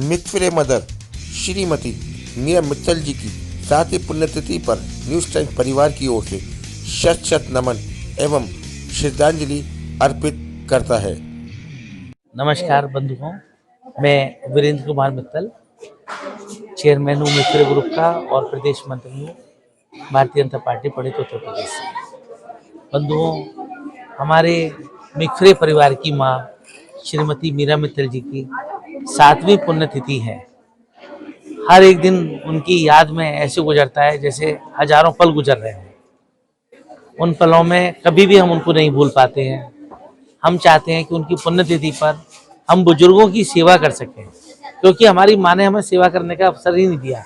मितफिरे mother Shrimati Meera Mittal जी की 7वीं पुण्यतिथि पर न्यूज़ टाइम्स परिवार की ओर से शत शत नमन एवं श्रद्धांजलि अर्पित करता है। नमस्कार बंधुओं, मैं वीरेंद्र कुमार मित्तल, चेयरमैन हूँ मित्फिरे ग्रुप का और प्रदेश मंत्री हूँ भारतीय जनता पार्टी पढ़ित उत्तर प्रदेश से। बंधुओं, हमारे मितफिरे परिवार की माँ श्रीमती मीरा मित्तल जी की 7वीं पुण्यतिथि है। हर एक दिन उनकी याद में ऐसे गुजरता है जैसे हजारों पल गुजर रहे हैं। उन पलों में कभी भी हम उनको नहीं भूल पाते हैं। हम चाहते हैं कि उनकी पुण्यतिथि पर हम बुजुर्गों की सेवा कर सकें, क्योंकि हमारी माँ ने हमें सेवा करने का अवसर ही नहीं दिया।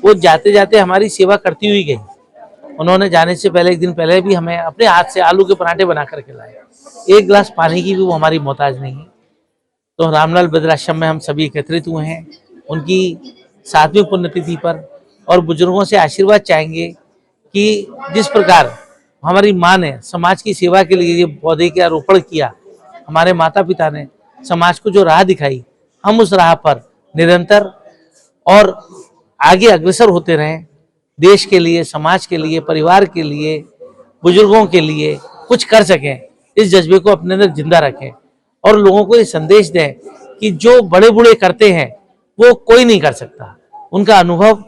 वो जाते जाते हमारी सेवा करती हुई गई। उन्होंने जाने से पहले, एक दिन पहले भी हमें अपने हाथ से आलू के पराठे बना करके लाए। एक गिलास पानी की भी वो हमारी मोहताज नहीं है। तो रामलाल वृद्धाश्रम में हम सभी एकत्रित हुए हैं उनकी 7वीं पुण्यतिथि पर, और बुजुर्गों से आशीर्वाद चाहेंगे कि जिस प्रकार हमारी माँ ने समाज की सेवा के लिए ये पौधे का रोपण किया, हमारे माता पिता ने समाज को जो राह दिखाई, हम उस राह पर निरंतर और आगे अग्रसर होते रहें। देश के लिए, समाज के लिए, परिवार के लिए, बुजुर्गों के लिए कुछ कर सकें, इस जज्बे को अपने अंदर जिंदा रखें और लोगों को ये संदेश दें कि जो बड़े बूढ़े करते हैं वो कोई नहीं कर सकता। उनका अनुभव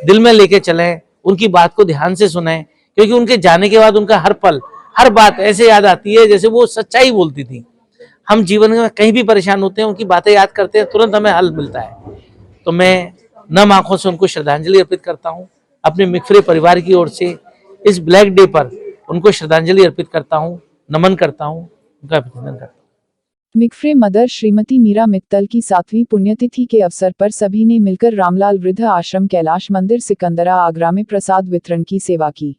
दिल में लेके चलें, उनकी बात को ध्यान से सुनें, क्योंकि उनके जाने के बाद उनका हर पल, हर बात ऐसे याद आती है जैसे वो सच्चाई बोलती थी। हम जीवन में कहीं भी परेशान होते हैं, उनकी बातें याद करते हैं, तुरंत हमें हल मिलता है। तो मैं नम आंखों से उनको श्रद्धांजलि अर्पित करता हूँ। अपने मितफिरे परिवार की ओर से इस ब्लैक डे पर उनको श्रद्धांजलि अर्पित करता हूँ, नमन करता हूँ, उनका अभिनंदन करता हूँ। मितफिरे मदर श्रीमती मीरा मित्तल की 7वीं पुण्यतिथि के अवसर पर सभी ने मिलकर रामलाल वृद्ध आश्रम, कैलाश मंदिर, सिकंदरा, आगरा में प्रसाद वितरण की सेवा की।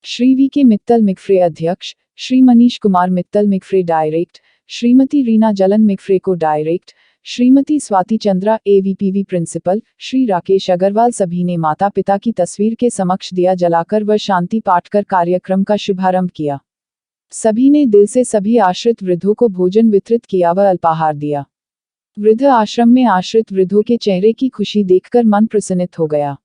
श्री वी के मित्तल मितफिरे अध्यक्ष, श्री मनीष कुमार मित्तल मितफिरे डायरेक्ट, श्रीमती रीना जलन मितफिरे को डायरेक्ट, श्रीमती स्वाति चंद्रा एवीपीवी प्रिंसिपल, श्री राकेश अग्रवाल सभी ने माता पिता की तस्वीर के समक्ष दिया जलाकर व शांति पाठ कर कार्यक्रम का शुभारंभ किया। सभी ने दिल से सभी आश्रित वृद्धों को भोजन वितरित किया व अल्पाहार दिया। वृद्ध आश्रम में आश्रित वृद्धों के चेहरे की खुशी देखकर मन प्रसन्नित हो गया।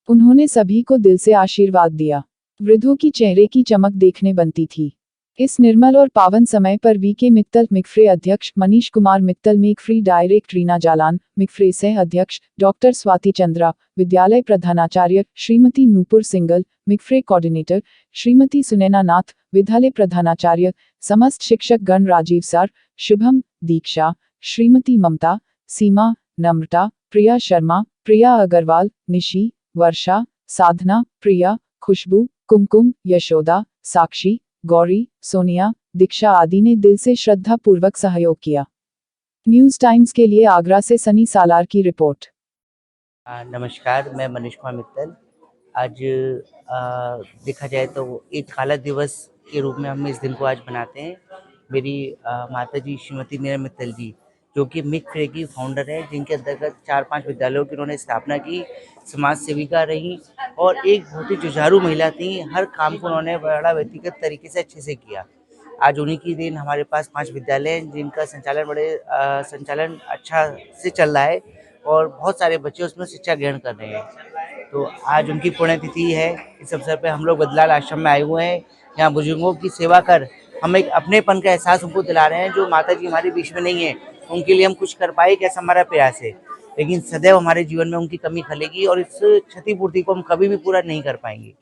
उन्होंने सभी को दिल से आशीर्वाद दिया। वृद्धों की चेहरे की चमक देखने बनती थी। इस निर्मल और पावन समय पर वी के मित्तल मितफिरे अध्यक्ष, मनीष कुमार मित्तल मितफिरे डायरेक्ट, रीना जालान मितफिरे सह अध्यक्ष, डॉक्टर स्वाति चंद्रा विद्यालय प्रधानाचार्य, श्रीमती नूपुर सिंगल मितफिरे कोऑर्डिनेटर, श्रीमती सुनैना नाथ विद्यालय प्रधानाचार्य, समस्त शिक्षक गण, राजीव सर, शुभम, दीक्षा, श्रीमती ममता, सीमा, नम्रता, प्रिया शर्मा, प्रिया अग्रवाल, निशी, वर्षा, साधना, प्रिया, खुशबू, कुमकुम, यशोदा, साक्षी, गौरी, सोनिया, दीक्षा आदि ने दिल से श्रद्धा पूर्वक सहयोग किया। न्यूज़ टाइम्स के लिए आगरा से सनी सालार की रिपोर्ट। नमस्कार, मैं मनीष कुमार मित्तल। आज देखा जाए तो एक काला दिवस के रूप में हम इस दिन को आज मनाते हैं। मेरी माता जी श्रीमती मीरा मित्तल जी, जो कि मितफिरे की फाउंडर है, जिनके अंतर्गत 4-5 विद्यालयों की उन्होंने स्थापना की, समाज सेविका रही और एक बहुत ही जुझारू महिला थी। हर काम को उन्होंने बड़ा व्यक्तिगत तरीके से अच्छे से किया। आज उन्हीं की दिन हमारे पास 5 विद्यालय हैं, जिनका संचालन अच्छा से चल रहा है और बहुत सारे बच्चे उसमें शिक्षा ग्रहण कर रहे हैं। तो आज उनकी पुण्यतिथि है। इस अवसर पर हम लोग बदलाल आश्रम में आए हुए हैं। यहाँ बुजुर्गों की सेवा कर हम एक अपनेपन का एहसास उनको दिला रहे हैं। जो माता जी हमारे बीच में नहीं है, उनके लिए हम कुछ कर पाए, कैसा हमारा प्रयास है, लेकिन सदैव हमारे जीवन में उनकी कमी खलेगी और इस क्षतिपूर्ति को हम कभी भी पूरा नहीं कर पाएंगे।